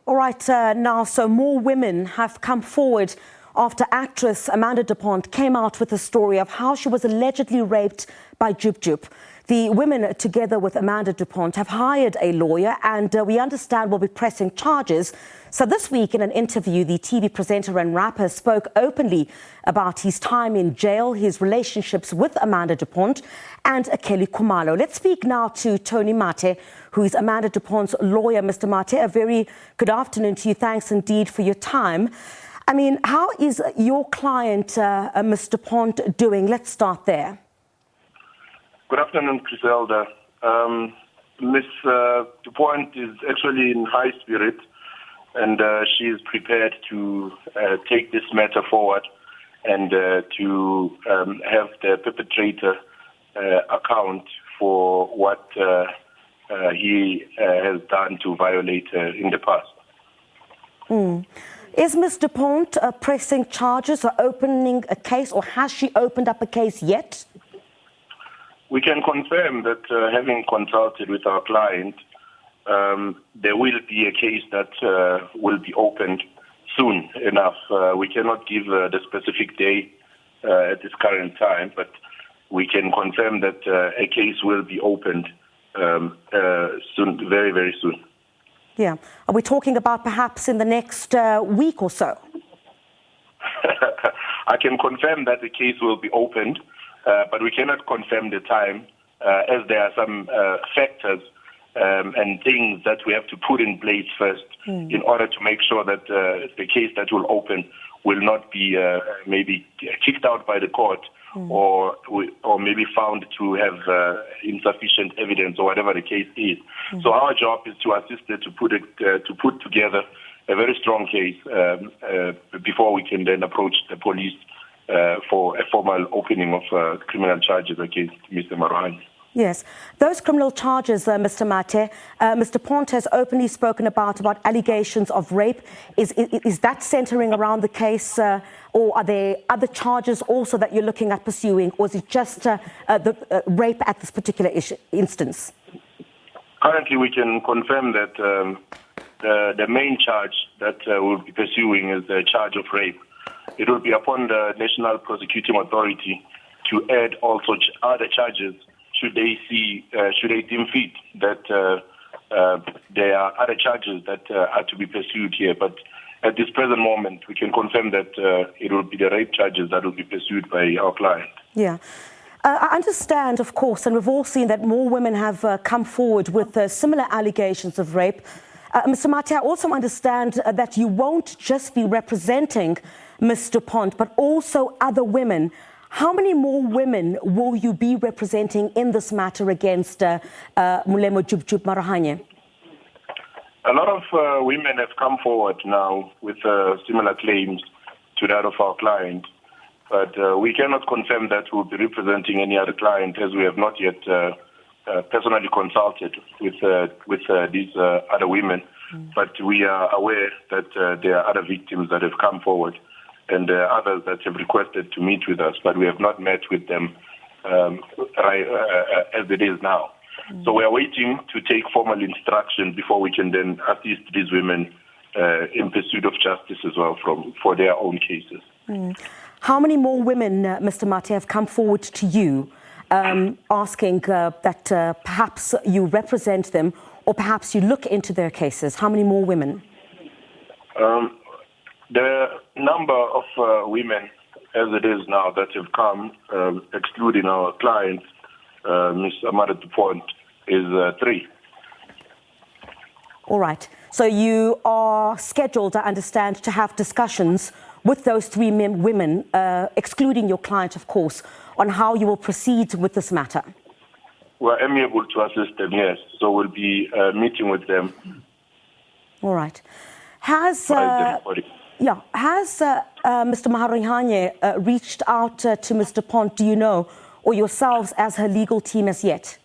All right, now, so more women have come forward after actress Amanda Du Pont came out with a story of how she was allegedly raped by Jub Jub. The women, together with Amanda Du Pont, have hired a lawyer and we understand will be pressing charges. So this week in an interview, the TV presenter and rapper spoke openly about his time in jail, his relationships with Amanda Du Pont and Kelly Khumalo. Let's speak now to Tony Mathe, who is Amanda Du Pont's lawyer. Mr. Mathe, a very good afternoon to you. Thanks indeed for your time. I mean, how is your client, Ms. Du Pont, doing? Let's start there. Good afternoon, Griselda. Ms. Du Pont is actually in high spirit, and she is prepared to take this matter forward and to have the perpetrator account for what he has done to violate her in the past. Is Ms. Du Pont pressing charges or opening a case, or has she opened up a case yet? We can confirm that having consulted with our client, there will be a case that will be opened soon enough. We cannot give the specific day at this current time, but we can confirm that a case will be opened soon, very, very soon. Yeah. Are we talking about perhaps in the next week or so? I can confirm that the case will be opened, but we cannot confirm the time as there are some factors and things that we have to put in place first in order to make sure that the case that will open will not be maybe kicked out by the court or maybe found to have insufficient evidence or whatever the case is. So our job is to assist her to put together a very strong case before we can then approach the police for a formal opening of criminal charges against Mr. Maarohanye. Yes. Those criminal charges, Mr. Mathe, Mr. Pont has openly spoken about allegations of rape. Is that centering around the case, or are there other charges also that you're looking at pursuing, or is it just the rape at this particular instance? Currently, we can confirm that the main charge that we'll be pursuing is the charge of rape. It will be upon the National Prosecuting Authority to add also other charges should they deem fit that there are other charges that are to be pursued here. But at this present moment, we can confirm that it will be the rape charges that will be pursued by our client. Yeah. I understand, of course, and we've all seen that more women have come forward with similar allegations of rape. Mr. Mathe, I also understand that you won't just be representing Ms. Du Pont, but also other women. How many more women will you be representing in this matter against Molemo Maarohanye? A lot of women have come forward now with similar claims to that of our client, but we cannot confirm that we'll be representing any other client, as we have not yet personally consulted with these other women. But we are aware that there are other victims that have come forward, and others that have requested to meet with us, but we have not met with them as it is now. So we are waiting to take formal instruction before we can then assist these women in pursuit of justice as well for their own cases. How many more women, Mr. Mathe, have come forward to you asking that perhaps you represent them or perhaps you look into their cases? How many more women? The number of women, as it is now, that have come, excluding our client, Ms. Amanda Du Pont, is 3. All right. So you are scheduled, I understand, to have discussions with those 3 women, excluding your client, of course, on how you will proceed with this matter. We're amiable to assist them, yes. So we'll be meeting with them. All right. Has Mr. Maarohanye reached out to Mr. Pont, do you know, or yourselves as her legal team as yet?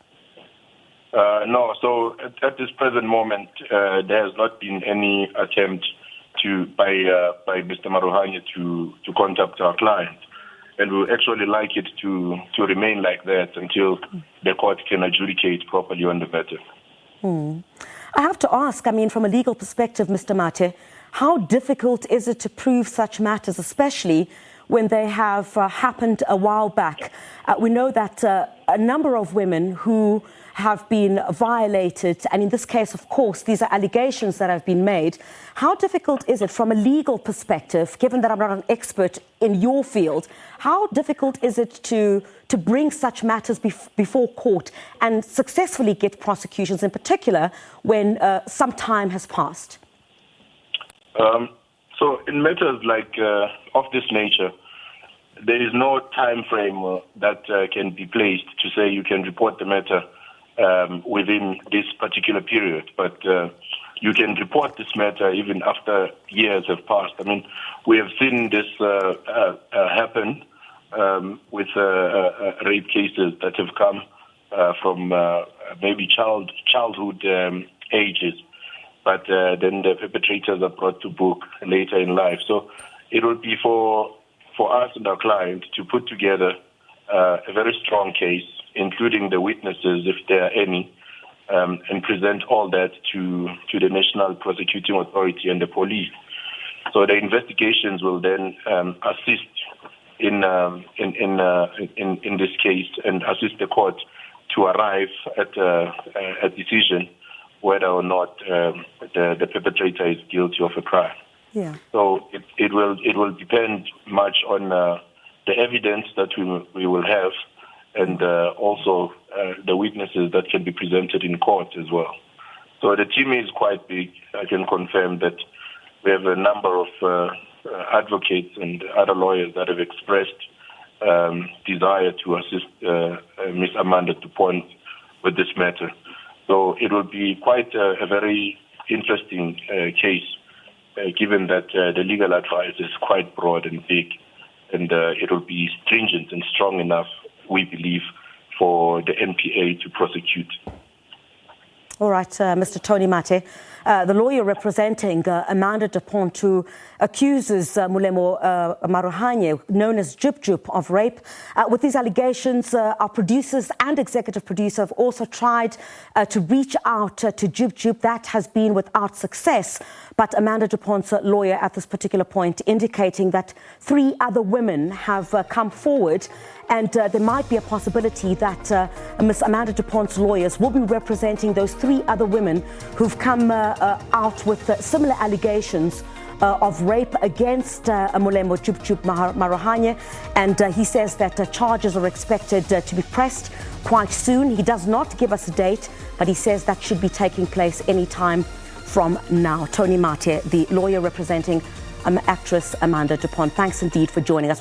No. So at this present moment, there has not been any attempt by Mr. Maarohanye to contact our client. And we would actually like it to remain like that until the court can adjudicate properly on the matter. I have to ask, I mean, from a legal perspective, Mr. Mathe, how difficult is it to prove such matters, especially when they have happened a while back? We know that a number of women who have been violated, and in this case, of course, these are allegations that have been made. How difficult is it from a legal perspective, given that I'm not an expert in your field, how difficult is it to bring such matters before court and successfully get prosecutions, in particular when some time has passed? So in matters like of this nature, there is no time frame that can be placed to say you can report the matter within this particular period, but you can report this matter even after years have passed. I mean, we have seen this happen with rape cases that have come from maybe childhood ages, but then the perpetrators are brought to book later in life. So it will be for us and our client to put together a very strong case, including the witnesses, if there are any, and present all that to the National Prosecuting Authority and the police. So the investigations will then assist in this case and assist the court to arrive at a decision whether or not the perpetrator is guilty of a crime. Yeah. So it will depend much on the evidence that we will have, and also the witnesses that can be presented in court as well. So the team is quite big. I can confirm that we have a number of advocates and other lawyers that have expressed desire to assist Ms. Amanda Du Pont with this matter. So it will be quite a very interesting case, given that the legal advice is quite broad and big, and it will be stringent and strong enough, we believe, for the NPA to prosecute. All right, Mr. Tony Mathe, the lawyer representing Amanda Du Pont, who accuses Molemo Maarohanye, known as Jub Jub, of rape. With these allegations, our producers and executive producer have also tried to reach out to Jub Jub. That has been without success. But Amanda Du Pont's lawyer at this particular point indicating that 3 other women have come forward, and there might be a possibility that Ms. Amanda Du Pont's lawyers will be representing those 3 other women who've come out with similar allegations of rape against Molemo Maarohanye, and he says that charges are expected to be pressed quite soon. He does not give us a date, but he says that should be taking place any time from now. Tony Mathe, the lawyer representing actress Amanda Du Pont, thanks indeed for joining us.